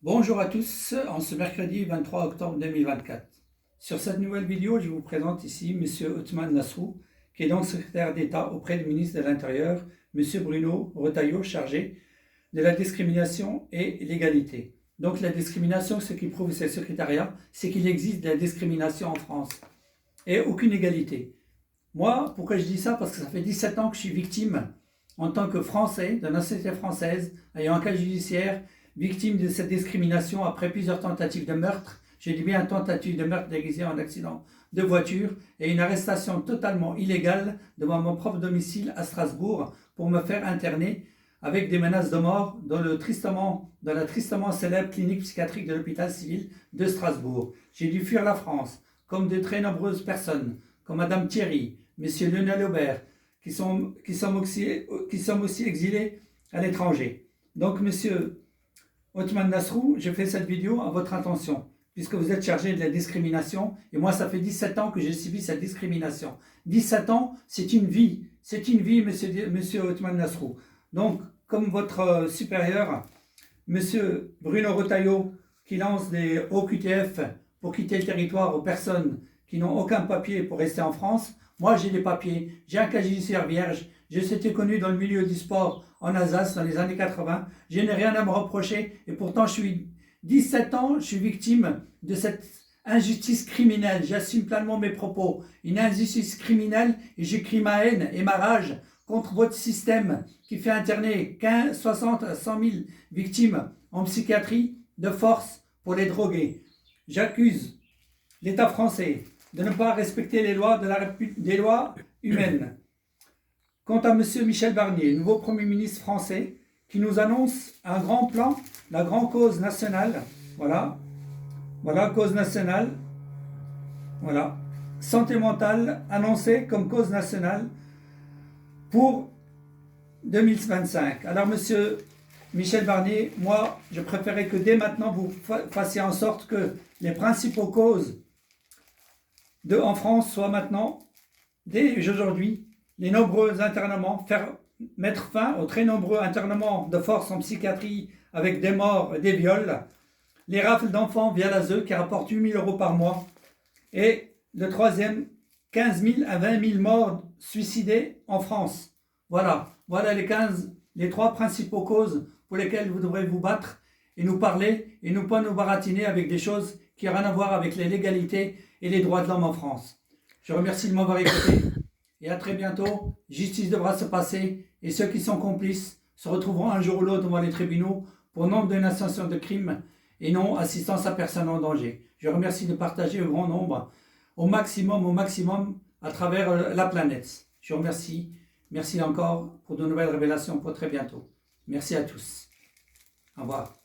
Bonjour à tous, en ce mercredi 23 octobre 2024. Sur cette nouvelle vidéo, je vous présente ici M. Othmane Nasrou, qui est donc secrétaire d'État auprès du ministre de l'Intérieur, M. Bruno Retailleau, chargé de la discrimination et l'égalité. Donc la discrimination, ce qui prouve ce secrétariat, c'est qu'il existe de la discrimination en France et aucune égalité. Moi, pourquoi je dis ça? Parce que ça fait 17 ans que je suis victime, en tant que Français, de nationalité française, ayant un cas judiciaire, victime de cette discrimination après plusieurs tentatives de meurtre. J'ai dit bien tentative de meurtre déguisée en accident de voiture et une arrestation totalement illégale devant mon propre domicile à Strasbourg pour me faire interner avec des menaces de mort dans la tristement célèbre clinique psychiatrique de l'hôpital civil de Strasbourg. J'ai dû fuir la France, comme de très nombreuses personnes, comme Madame Thierry, Monsieur Lionel Aubert, qui sont aussi exilés à l'étranger. Donc, Monsieur Othmane Nasrou, je fais cette vidéo à votre intention, puisque vous êtes chargé de la discrimination, et moi, ça fait 17 ans que j'ai subi cette discrimination. 17 ans, c'est une vie, monsieur Othmane Nasrou. Donc, comme votre supérieur, monsieur Bruno Retailleau, qui lance des OQTF pour quitter le territoire aux personnes qui n'ont aucun papier pour rester en France, moi j'ai des papiers, j'ai un casier judiciaire vierge, j'ai été connu dans le milieu du sport en Alsace dans les années 80, je n'ai rien à me reprocher et pourtant je suis 17 ans, je suis victime de cette injustice criminelle, j'assume pleinement mes propos, une injustice criminelle et j'écris ma haine et ma rage contre votre système qui fait interner 60 à 100 000 victimes en psychiatrie de force pour les droguer. J'accuse l'État français de ne pas respecter les lois des lois humaines. Quant à M. Michel Barnier, nouveau Premier ministre français, qui nous annonce un grand plan, la grande cause nationale, voilà, cause nationale, voilà, santé mentale annoncée comme cause nationale pour 2025. Alors, M. Michel Barnier, moi, je préférais que dès maintenant, vous fassiez en sorte que les principaux causes en France soient maintenant, dès aujourd'hui, les nombreux internements, mettre fin aux très nombreux internements de force en psychiatrie avec des morts et des viols, les rafles d'enfants via l'ASE qui rapportent 8 000 € par mois, et le troisième, 15 000 à 20 000 morts suicidés en France. Voilà les trois principaux causes pour lesquelles vous devrez vous battre et nous parler et ne pas nous baratiner avec des choses qui n'ont rien à voir avec les légalités et les droits de l'homme en France. Je remercie de m'avoir écouté et à très bientôt. Justice devra se passer et ceux qui sont complices se retrouveront un jour ou l'autre devant les tribunaux pour non dénonciation de crimes et non assistance à personne en danger. Je remercie de partager au grand nombre, au maximum, à travers la planète. Je vous remercie. Merci encore pour de nouvelles révélations pour très bientôt. Merci à tous. Au revoir.